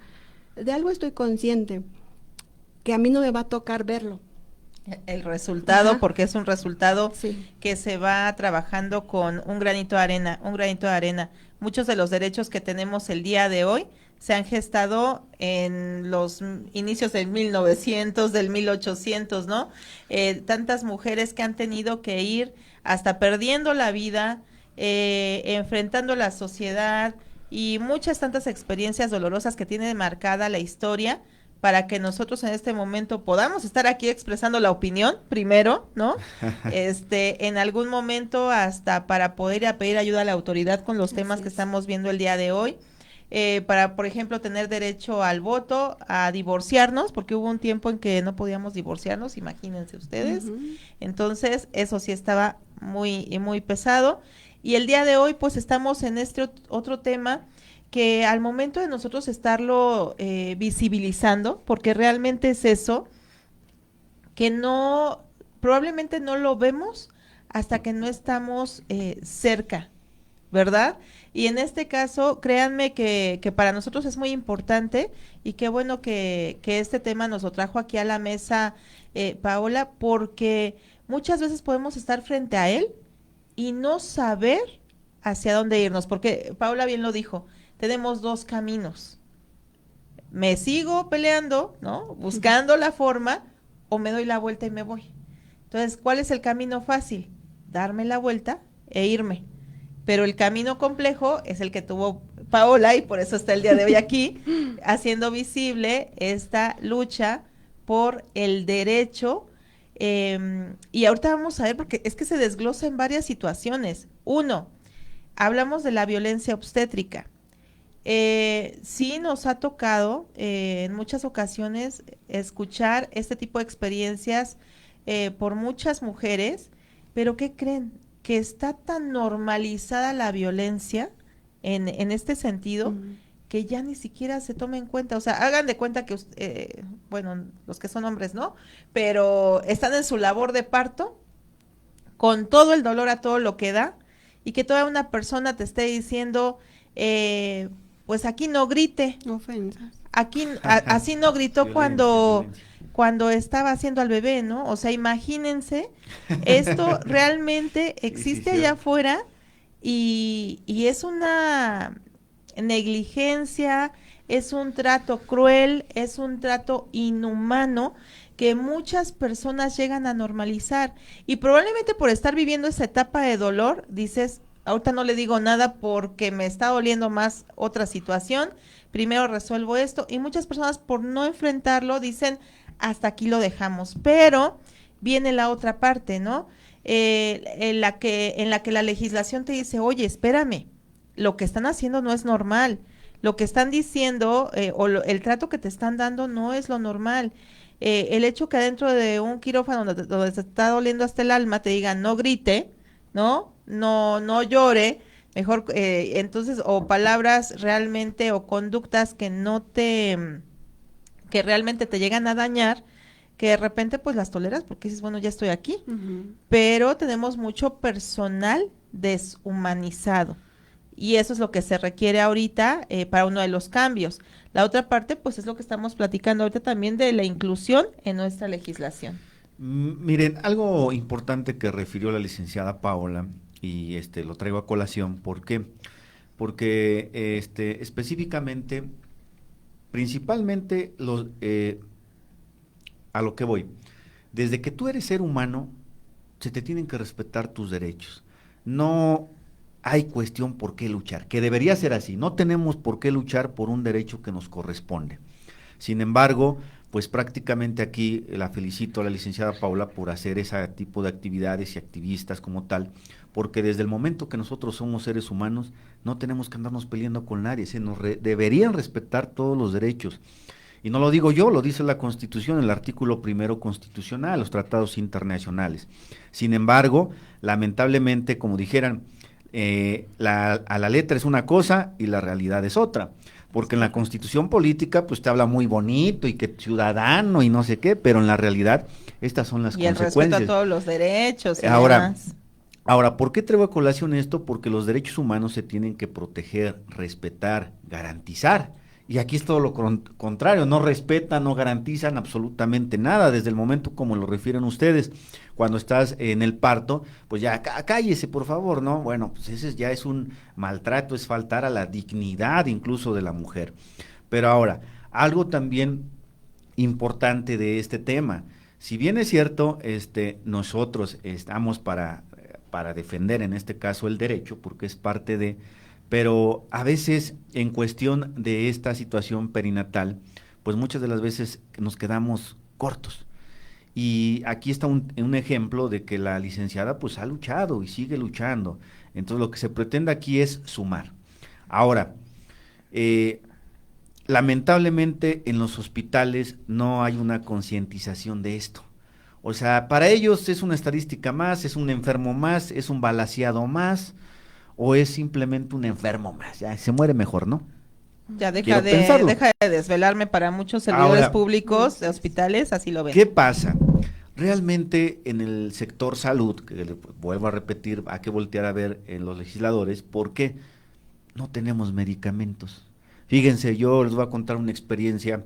De algo estoy consciente, que a mí no me va a tocar verlo. El resultado, Ajá, porque es un resultado sí. que se va trabajando con un granito de arena, un granito de arena. Muchos de los derechos que tenemos el día de hoy se han gestado en los inicios del 1900, del 1800, ¿no? Tantas mujeres que han tenido que ir hasta perdiendo la vida, enfrentando la sociedad y muchas tantas experiencias dolorosas que tiene marcada la historia para que nosotros en este momento podamos estar aquí expresando la opinión primero, ¿no? En algún momento hasta para poder ir a pedir ayuda a la autoridad con los temas Así que es. estamos viendo el día de hoy. Para, por ejemplo, tener derecho al voto, a divorciarnos, porque hubo un tiempo en que no podíamos divorciarnos, imagínense ustedes. Ujú. Entonces, eso sí estaba muy pesado. Y el día de hoy, pues estamos en este otro tema que al momento de nosotros estarlo visibilizando, porque realmente es eso, que no, probablemente no lo vemos hasta que no estamos cerca, ¿verdad? Y en este caso, créanme que para nosotros es muy importante y qué bueno que este tema nos lo trajo aquí a la mesa, Paola, porque muchas veces podemos estar frente a él y no saber hacia dónde irnos, porque Paula bien lo dijo, tenemos dos caminos. Me sigo peleando, ¿no? Buscando la forma o me doy la vuelta y me voy. Entonces, ¿cuál es el camino fácil? Darme la vuelta e irme. Pero el camino complejo es el que tuvo Paola, y por eso está el día de hoy aquí, haciendo visible esta lucha por el derecho. Y ahorita vamos a ver, porque es que se desglosa en varias situaciones. Uno, hablamos de la violencia obstétrica. Sí nos ha tocado en muchas ocasiones escuchar este tipo de experiencias por muchas mujeres, pero ¿qué creen? Que está tan normalizada la violencia en este sentido, que ya ni siquiera se toma en cuenta. O sea, hagan de cuenta que, bueno, los que son hombres, ¿no? Pero están en su labor de parto, con todo el dolor a todo lo que da, y que toda una persona te esté diciendo, pues aquí no grite, Ofensas. aquí así no gritó cuando estaba haciendo al bebé, ¿no? O sea, imagínense, esto realmente existe allá afuera, y es una negligencia, es un trato cruel, es un trato inhumano que muchas personas llegan a normalizar, y probablemente por estar viviendo esa etapa de dolor, dices, ahorita no le digo nada porque me está doliendo más otra situación, primero resuelvo esto, y muchas personas por no enfrentarlo dicen, hasta aquí lo dejamos, pero viene la otra parte, ¿no? En la que la legislación te dice, oye, espérame, lo que están haciendo no es normal, lo que están diciendo el trato que te están dando no es lo normal. El hecho que adentro de un quirófano donde te está doliendo hasta el alma te digan no grite, ¿no? No llore, mejor entonces, o palabras realmente o conductas que realmente te llegan a dañar, que de repente pues las toleras porque dices, bueno, ya estoy aquí, pero tenemos mucho personal deshumanizado, y eso es lo que se requiere ahorita para uno de los cambios. La otra parte pues es lo que estamos platicando ahorita también, de la inclusión en nuestra legislación. Miren, algo importante que refirió la licenciada Paola, y lo traigo a colación, ¿por qué? Porque específicamente, principalmente a lo que voy, desde que tú eres ser humano, se te tienen que respetar tus derechos. No hay cuestión por qué luchar, que debería ser así, no tenemos por qué luchar por un derecho que nos corresponde. Sin embargo, pues prácticamente aquí la felicito a la licenciada Paula por hacer ese tipo de actividades y activistas como tal, porque desde el momento que nosotros somos seres humanos, no tenemos que andarnos peleando con nadie, deberían respetar todos los derechos. Y no lo digo yo, lo dice la Constitución, el artículo 1 constitucional, los tratados internacionales. Sin embargo, lamentablemente, como dijeran, a la letra es una cosa y la realidad es otra. Porque en la Constitución política, pues te habla muy bonito y que ciudadano y no sé qué, pero en la realidad estas son las consecuencias. Y el respeto a todos los derechos y demás. Ahora, ¿por qué traigo a colación esto? Porque los derechos humanos se tienen que proteger, respetar, garantizar. Y aquí es todo lo contrario, no respetan, no garantizan absolutamente nada, desde el momento como lo refieren ustedes, cuando estás en el parto, pues ya cállese por favor, ¿no? Bueno, pues ese ya es un maltrato, es faltar a la dignidad incluso de la mujer. Pero ahora, algo también importante de este tema, si bien es cierto, nosotros estamos para defender en este caso el derecho, porque es parte de... Pero a veces en cuestión de esta situación perinatal, pues muchas de las veces nos quedamos cortos. Y aquí está un ejemplo de que la licenciada pues ha luchado y sigue luchando. Entonces lo que se pretende aquí es sumar. Ahora, lamentablemente en los hospitales no hay una concientización de esto. O sea, para ellos es una estadística más, es un enfermo más, es un balaceado más, o es simplemente un enfermo más, ya se muere mejor, ¿no? Ya deja de desvelarme para muchos servidores públicos de hospitales, así lo ven. ¿Qué pasa? Realmente en el sector salud, que vuelvo a repetir, hay que voltear a ver en los legisladores, ¿por qué? No tenemos medicamentos. Fíjense, yo les voy a contar una experiencia.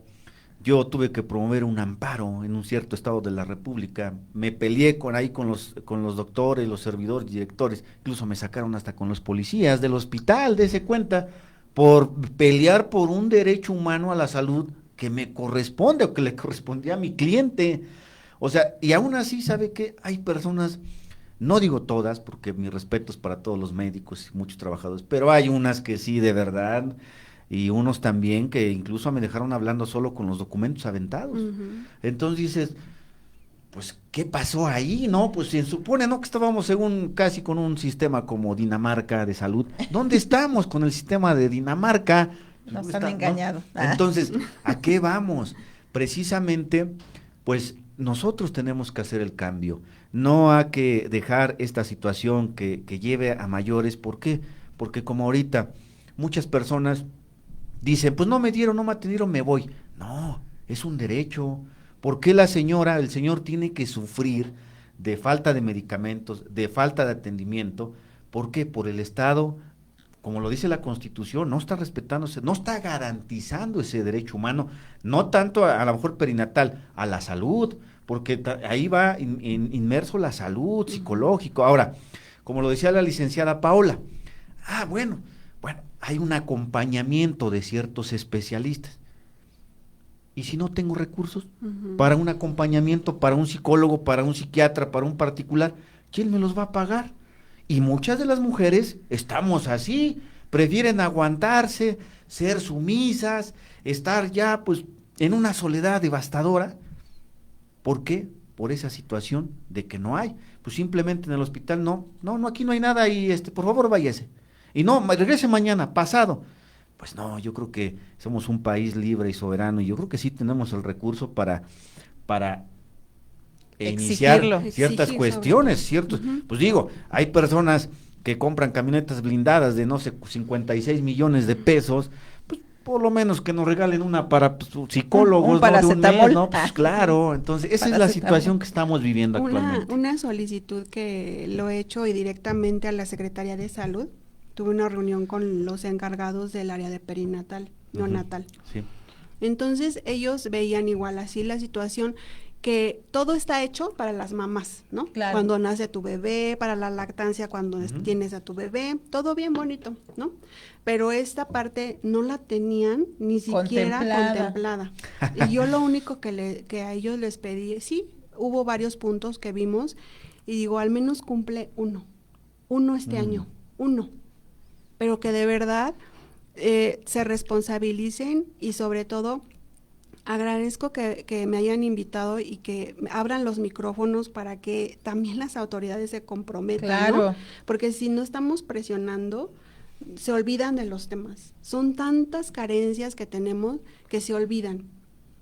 Yo tuve que promover un amparo en un cierto estado de la República, me peleé con los doctores, los servidores, directores, incluso me sacaron hasta con los policías del hospital, dése cuenta, por pelear por un derecho humano a la salud que me corresponde o que le correspondía a mi cliente. O sea, y aún así, ¿sabe qué? Hay personas No digo todas, porque mis respetos para todos los médicos y muchos trabajadores, pero hay unas que sí, de verdad, y unos también que incluso me dejaron hablando solo con los documentos aventados. Entonces dices, pues, ¿qué pasó ahí? No, pues se supone, ¿no? Que estábamos según casi con un sistema como Dinamarca de salud. ¿Dónde estamos con el sistema de Dinamarca? Nos han engañado. ¿No? Entonces, ¿a qué vamos? Precisamente, pues nosotros tenemos que hacer el cambio. No hay que dejar esta situación que lleve a mayores. ¿Por qué? Porque como ahorita muchas personas dicen, pues no me dieron, no me atendieron, me voy. No, es un derecho. ¿Por qué la señora, el señor tiene que sufrir de falta de medicamentos, de falta de atendimiento? ¿Por qué? Por el Estado, como lo dice la Constitución, no está respetándose, no está garantizando ese derecho humano, no tanto a lo mejor perinatal, a la salud, porque ahí va inmerso la salud, psicológico. Ahora, como lo decía la licenciada Paola, bueno, hay un acompañamiento de ciertos especialistas. ¿Y si no tengo recursos para un acompañamiento, para un psicólogo, para un psiquiatra, para un particular? ¿Quién me los va a pagar? Y muchas de las mujeres estamos así, prefieren aguantarse, ser sumisas, estar ya pues en una soledad devastadora. ¿Por qué? Por esa situación de que no hay. Pues simplemente en el hospital no, aquí no hay nada y por favor váyase. Y no, regrese mañana, pasado. Pues no, yo creo que somos un país libre y soberano y yo creo que sí tenemos el recurso para iniciar ciertas cuestiones, ciertos, pues digo, hay personas que compran camionetas blindadas de no sé, 56 millones de pesos, pues por lo menos que nos regalen una para psicólogos, un paracetamol, de un mes, ¿no? Pues claro, entonces esa es la situación que estamos viviendo actualmente. Una solicitud que lo he hecho y directamente a la Secretaría de Salud. Tuve una reunión con los encargados del área de perinatal, neonatal. Sí. Entonces ellos veían igual así la situación, que todo está hecho para las mamás, ¿no? Claro. Cuando nace tu bebé, para la lactancia, cuando tienes a tu bebé, todo bien bonito, ¿no? Pero esta parte no la tenían ni siquiera contemplada. Y yo lo único que a ellos les pedí, sí, hubo varios puntos que vimos, y digo, al menos cumple uno este año, pero que de verdad se responsabilicen y sobre todo agradezco que me hayan invitado y que abran los micrófonos para que también las autoridades se comprometan, claro, ¿no? Porque si no estamos presionando, se olvidan de los temas. Son tantas carencias que tenemos que se olvidan.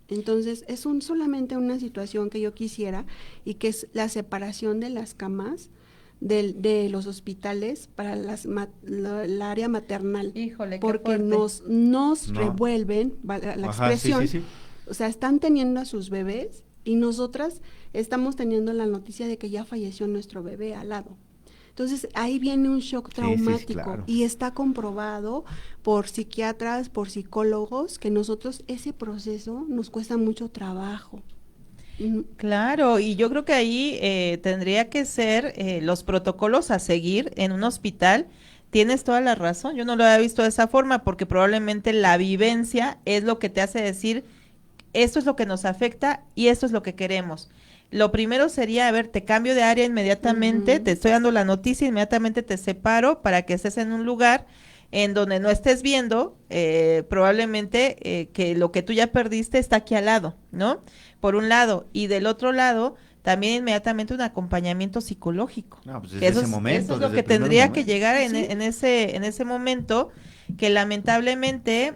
Entonces, es solamente una situación que yo quisiera y que es la separación de las camas de los hospitales para el área maternal. Híjole, porque nos revuelven la expresión. Sí. O sea, están teniendo a sus bebés y nosotras estamos teniendo la noticia de que ya falleció nuestro bebé al lado. Entonces, ahí viene un shock traumático, claro. Y está comprobado por psiquiatras, por psicólogos, que nosotros ese proceso nos cuesta mucho trabajo. Claro, y yo creo que ahí tendría que ser los protocolos a seguir en un hospital. Tienes toda la razón, yo no lo había visto de esa forma porque probablemente la vivencia es lo que te hace decir esto es lo que nos afecta y esto es lo que queremos. Lo primero sería, a ver, te cambio de área inmediatamente, te estoy dando la noticia, inmediatamente te separo para que estés en un lugar en donde no estés viendo probablemente que lo que tú ya perdiste está aquí al lado, ¿no? Por un lado, y del otro lado, también inmediatamente un acompañamiento psicológico. No, pues desde ese momento. Eso es lo que tendría que llegar en ese momento, que lamentablemente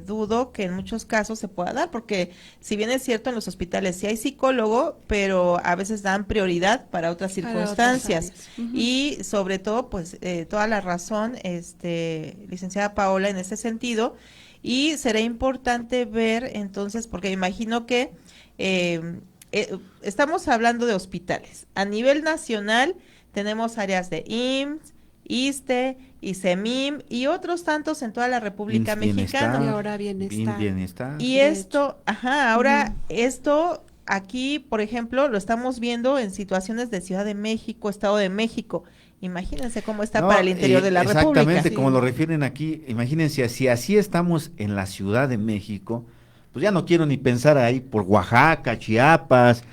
dudo que en muchos casos se pueda dar, porque si bien es cierto en los hospitales sí hay psicólogo, pero a veces dan prioridad para otras circunstancias. Y sobre todo, pues toda la razón, licenciada Paola, en ese sentido, y será importante ver entonces, porque me imagino que estamos hablando de hospitales. A nivel nacional tenemos áreas de IMSS, ISSSTE, ISEMIM y otros tantos en toda la República Mexicana. Y ahora bienestar. Y esto, ahora esto aquí, por ejemplo, lo estamos viendo en situaciones de Ciudad de México, Estado de México. Imagínense cómo está para el interior de la República. Exactamente, como lo refieren aquí, imagínense, si así estamos en la Ciudad de México, pues ya no quiero ni pensar ahí por Oaxaca, Chiapas,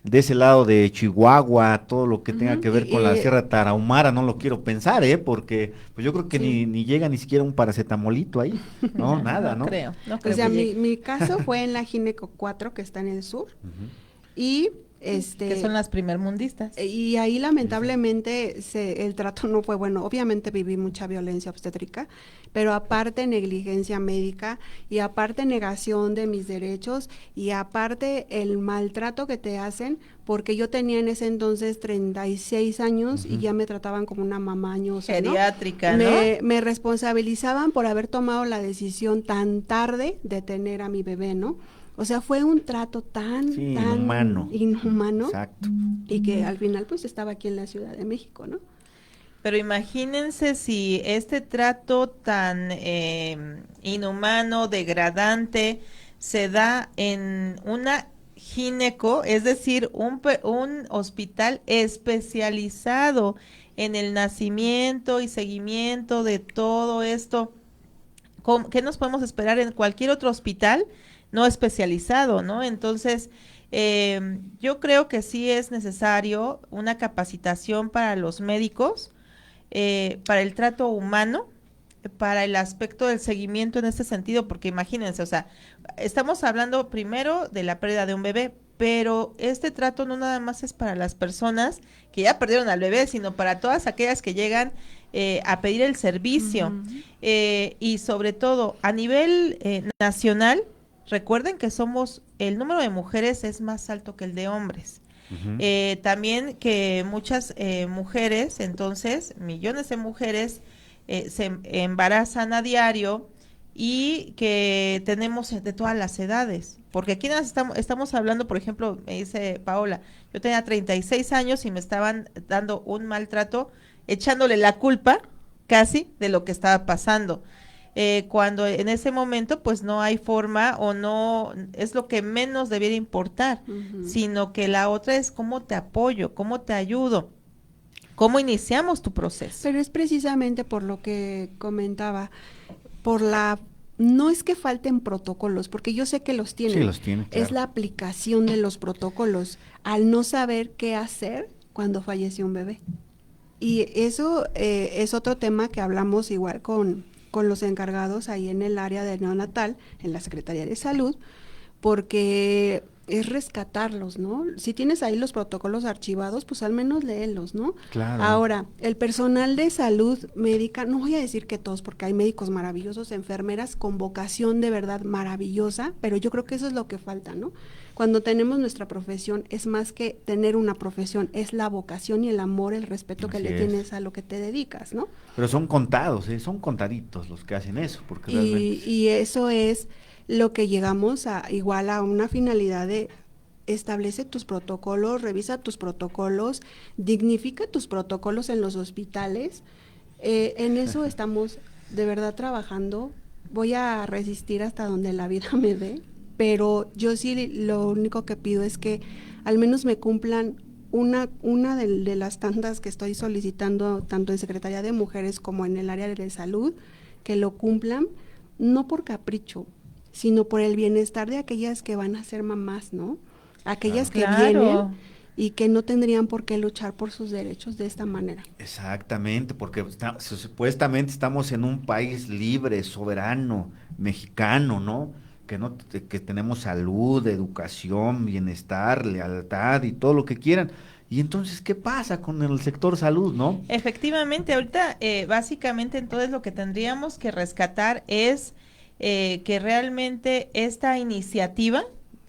de ese lado de Chihuahua, todo lo que tenga que ver Y, con la Sierra Tarahumara, no lo quiero pensar, porque pues yo creo que sí. ni llega ni siquiera un paracetamolito ahí, no, nada, No ¿no? creo, no O creo sea, que llegue. mi caso fue en la Gineco 4, que está en el sur, Ujú. y Que son las primermundistas. y ahí lamentablemente el trato no fue bueno. Obviamente viví mucha violencia obstétrica, pero aparte negligencia médica y aparte negación de mis derechos y aparte el maltrato que te hacen, porque yo tenía en ese entonces 36 años y Ujú. ya me trataban como una mamá añosa, ¿no? Geriátrica, ¿no? Me responsabilizaban por haber tomado la decisión tan tarde de tener a mi bebé, ¿no? O sea, fue un trato Sí, tan inhumano, inhumano exacto. y que al final pues estaba aquí en la Ciudad de México, ¿no? Pero imagínense si este trato tan inhumano, degradante, se da en una gineco, es decir, un hospital especializado en el nacimiento y seguimiento de todo esto. ¿Qué nos podemos esperar en cualquier otro hospital no especializado, ¿no? Entonces, yo creo que sí es necesario una capacitación para los médicos, para el trato humano, para el aspecto del seguimiento en este sentido, porque imagínense, o sea, estamos hablando primero de la pérdida de un bebé, pero este trato no nada más es para las personas que ya perdieron al bebé, sino para todas aquellas que llegan a pedir el servicio. Y sobre todo, a nivel nacional, recuerden que somos, el número de mujeres es más alto que el de hombres. Ujú. También que muchas mujeres, entonces, millones de mujeres se embarazan a diario y que tenemos de todas las edades. Porque aquí estamos hablando, por ejemplo, me dice Paola, yo tenía 36 años y me estaban dando un maltrato, echándole la culpa casi de lo que estaba pasando. Cuando en ese momento pues no hay forma o no es lo que menos debiera importar, sino que la otra es cómo te apoyo, cómo te ayudo, cómo iniciamos tu proceso. Pero es precisamente por lo que comentaba, por la no es que falten protocolos, porque yo sé que los Sí, tienen, los tiene, es claro. la aplicación de los protocolos al no saber qué hacer cuando fallece un bebé. Y eso es otro tema que hablamos igual con los encargados ahí en el área de neonatal, en la Secretaría de Salud, porque es rescatarlos, ¿no? Si tienes ahí los protocolos archivados, pues al menos léelos, ¿no? Claro. Ahora, el personal de salud médica, no voy a decir que todos, porque hay médicos maravillosos, enfermeras con vocación de verdad maravillosa, pero yo creo que eso es lo que falta, ¿no? Cuando tenemos nuestra profesión, es más que tener una profesión, es la vocación y el amor, el respeto que Así le es. tienes a lo que te dedicas, ¿no? Pero son contados, son contaditos los que hacen eso, porque realmente Y eso es lo que llegamos a igual a una finalidad de establece tus protocolos, revisa tus protocolos, dignifica tus protocolos en los hospitales. En eso estamos de verdad trabajando. Voy a resistir hasta donde la vida me dé, pero yo sí lo único que pido es que al menos me cumplan una de las tantas que estoy solicitando tanto en Secretaría de Mujeres como en el área de salud, que lo cumplan, no por capricho, sino por el bienestar de aquellas que van a ser mamás, ¿no? Aquellas que vienen Claro. y que no tendrían por qué luchar por sus derechos de esta manera. exactamente, porque supuestamente estamos en un país libre, soberano, mexicano, ¿no? Que no que tenemos salud, educación, bienestar, lealtad y todo lo que quieran. Y entonces, ¿qué pasa con el sector salud, no? Efectivamente, ahorita básicamente entonces lo que tendríamos que rescatar es que realmente esta iniciativa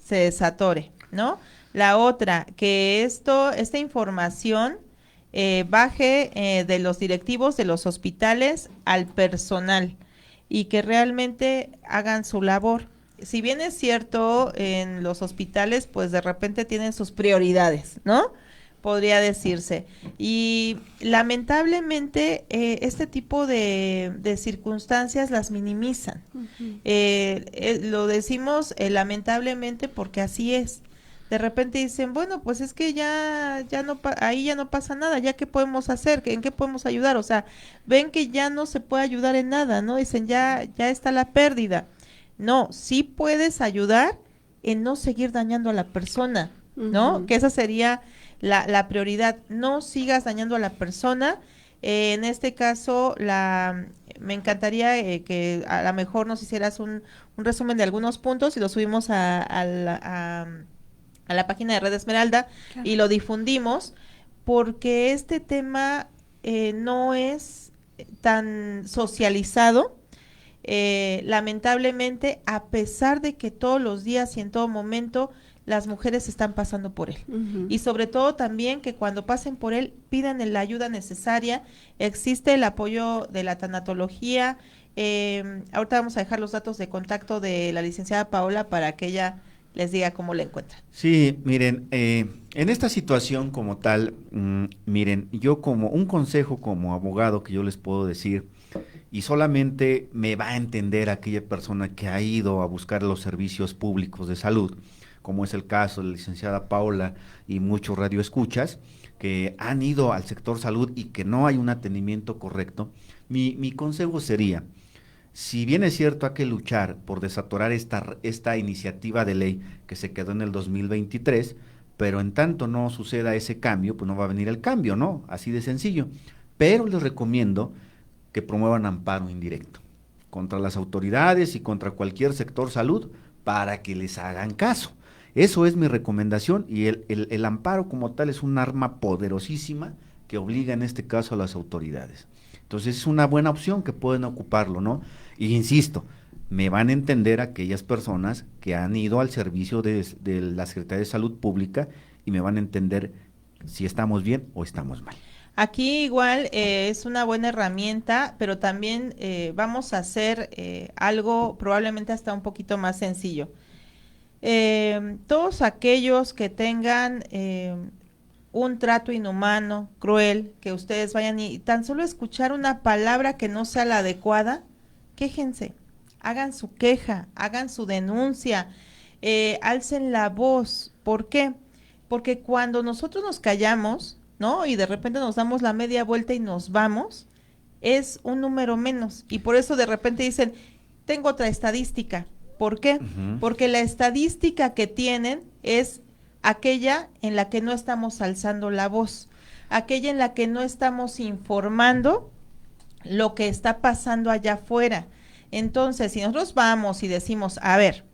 se desatore, ¿no? La otra, que esta información baje de los directivos de los hospitales al personal y que realmente hagan su labor. Si bien es cierto, en los hospitales, pues de repente tienen sus prioridades, ¿no? Podría decirse. Y lamentablemente este tipo de circunstancias las minimizan. Lo decimos lamentablemente porque así es. De repente dicen, bueno, pues es que ya no, ahí ya no pasa nada, ya qué podemos hacer, en qué podemos ayudar, o sea, ven que ya no se puede ayudar en nada, ¿no? Dicen, ya está la pérdida. No, sí puedes ayudar en no seguir dañando a la persona. ¿no? Que esa sería la prioridad. No sigas dañando a la persona. En este caso, me encantaría que a lo mejor nos hicieras un resumen de algunos puntos y lo subimos a la página de Red Esmeralda, claro, y lo difundimos, porque este tema no es tan socializado, lamentablemente, a pesar de que todos los días y en todo momento las mujeres están pasando por él. Y sobre todo también que cuando pasen por él pidan la ayuda necesaria. Existe el apoyo de la tanatología. Ahorita vamos a dejar los datos de contacto de la licenciada Paola para que ella les diga cómo la encuentran. Sí, miren, en esta situación como tal, miren, yo como un consejo como abogado que yo les puedo decir, y solamente me va a entender aquella persona que ha ido a buscar los servicios públicos de salud, como es el caso de la licenciada Paola y muchos radioescuchas, que han ido al sector salud y que no hay un atendimiento correcto. Mi consejo sería, si bien es cierto hay que luchar por desatorar esta iniciativa de ley que se quedó en el 2023, pero en tanto no suceda ese cambio, pues no va a venir el cambio, ¿no? Así de sencillo. Pero les recomiendo que promuevan amparo indirecto contra las autoridades y contra cualquier sector salud para que les hagan caso. Eso es mi recomendación, y el amparo como tal es un arma poderosísima que obliga en este caso a las autoridades. Entonces es una buena opción que pueden ocuparlo, ¿no? Y insisto, me van a entender aquellas personas que han ido al servicio de la Secretaría de Salud Pública y me van a entender si estamos bien o estamos mal. Aquí igual es una buena herramienta, pero también vamos a hacer algo probablemente hasta un poquito más sencillo. Todos aquellos que tengan un trato inhumano, cruel, que ustedes vayan y tan solo escuchar una palabra que no sea la adecuada, quéjense, hagan su queja, hagan su denuncia, alcen la voz. ¿Por qué? Porque cuando nosotros nos callamos, ¿no? Y de repente nos damos la media vuelta y nos vamos, es un número menos. Y por eso de repente dicen, tengo otra estadística. ¿Por qué? Porque la estadística que tienen es aquella en la que no estamos alzando la voz, aquella en la que no estamos informando lo que está pasando allá afuera. Entonces, si nosotros vamos y decimos, a ver,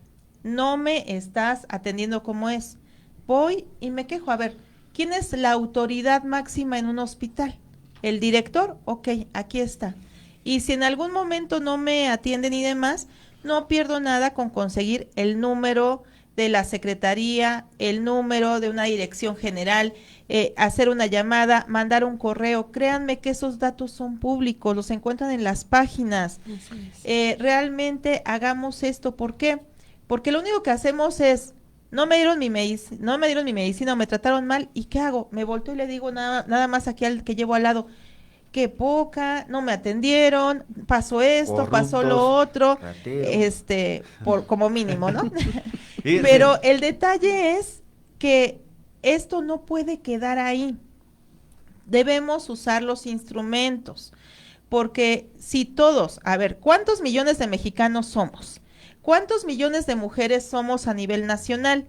no me estás atendiendo como es, voy y me quejo, a ver, ¿quién es la autoridad máxima en un hospital? ¿El director? Ok, aquí está. Y si en algún momento no me atienden y demás, no pierdo nada con conseguir el número de la secretaría, el número de una dirección general, hacer una llamada, mandar un correo. Créanme que esos datos son públicos, los encuentran en las páginas. Realmente hagamos esto. ¿Por qué? Porque lo único que hacemos es, no me dieron mi medicina o me trataron mal, ¿y qué hago? Me volteo y le digo nada más aquí al que llevo al lado, qué poca, no me atendieron, pasó esto, corruptos, pasó lo otro, como mínimo, ¿no? Pero el detalle es que esto no puede quedar ahí. Debemos usar los instrumentos, porque si todos, a ver, ¿cuántos millones de mexicanos somos? ¿Cuántos millones de mujeres somos a nivel nacional?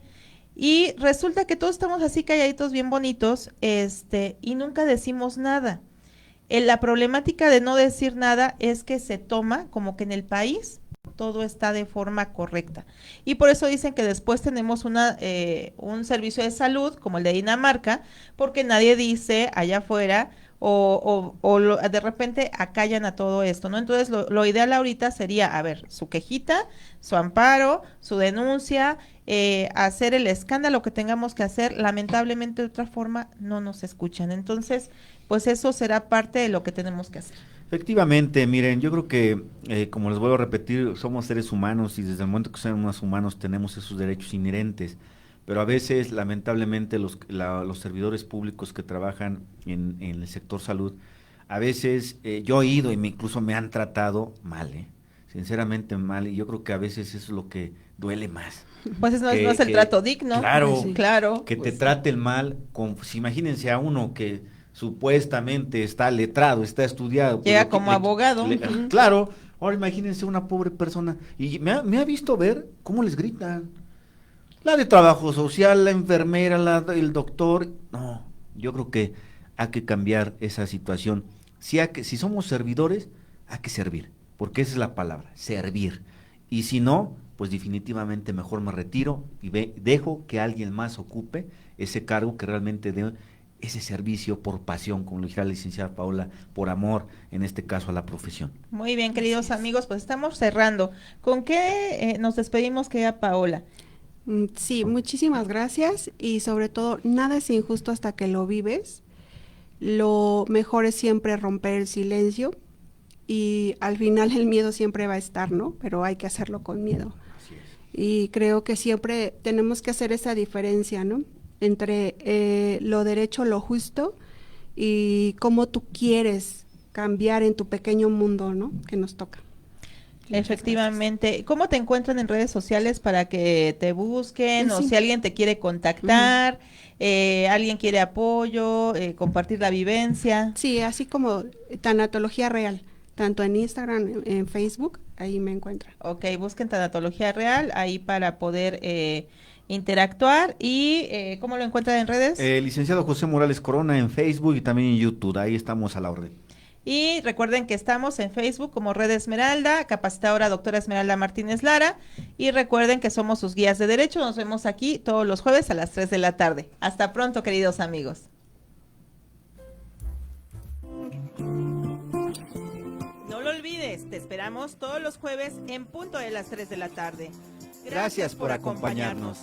Y resulta que todos estamos así calladitos, bien bonitos, y nunca decimos nada. La problemática de no decir nada es que se toma como que en el país todo está de forma correcta. Y por eso dicen que después tenemos un servicio de salud como el de Dinamarca, porque nadie dice allá afuera de repente acallan a todo esto, ¿no? Entonces lo ideal ahorita sería, a ver, su quejita, su amparo, su denuncia, hacer el escándalo que tengamos que hacer. Lamentablemente de otra forma no nos escuchan. Entonces, pues eso será parte de lo que tenemos que hacer. Efectivamente, miren, yo creo que, como les vuelvo a repetir, somos seres humanos y desde el momento que somos humanos tenemos esos derechos inherentes, pero a veces, lamentablemente, los servidores públicos que trabajan en el sector salud, a veces yo he ido y incluso me han tratado mal, sinceramente mal, y yo creo que a veces eso es lo que duele más. Pues no es el trato digno. Claro, pues sí, claro. Que pues te traten mal, pues imagínense a uno que supuestamente está letrado, está estudiado. Llega como abogado. Claro, ahora imagínense una pobre persona, y me ha visto ver cómo les gritan. La de trabajo social, la enfermera, el doctor. No, yo creo que hay que cambiar esa situación. Si somos servidores, hay que servir, porque esa es la palabra, servir. Y si no, pues definitivamente mejor me retiro y dejo que alguien más ocupe ese cargo, que realmente dé ese servicio por pasión, como lo dijera la licenciada Paola, por amor, en este caso a la profesión. Muy bien, queridos amigos, pues estamos cerrando. ¿Con qué nos despedimos, querida Paola? Sí, muchísimas gracias y sobre todo, nada es injusto hasta que lo vives. Lo mejor es siempre romper el silencio y al final el miedo siempre va a estar, ¿no? Pero hay que hacerlo con miedo. Así es. Y creo que siempre tenemos que hacer esa diferencia, ¿no? Entre lo derecho, lo justo y cómo tú quieres cambiar en tu pequeño mundo, ¿no? Que nos toca. Efectivamente. ¿Cómo te encuentran en redes sociales para que te busquen o Sí. si alguien te quiere contactar, alguien quiere apoyo, compartir la vivencia? Sí, así como Tanatología Real, tanto en Instagram, en Facebook, ahí me encuentran. Ok, busquen Tanatología Real ahí para poder interactuar. ¿Y cómo lo encuentran en redes? Licenciado José Morales Corona en Facebook y también en YouTube, ahí estamos a la orden. Y recuerden que estamos en Facebook como Red Esmeralda, capacitadora doctora Esmeralda Martínez Lara. Y recuerden que somos sus guías de derecho. Nos vemos aquí todos los jueves a las 3 de la tarde. Hasta pronto, queridos amigos. No lo olvides, te esperamos todos los jueves en punto de las 3 de la tarde. Gracias por acompañarnos.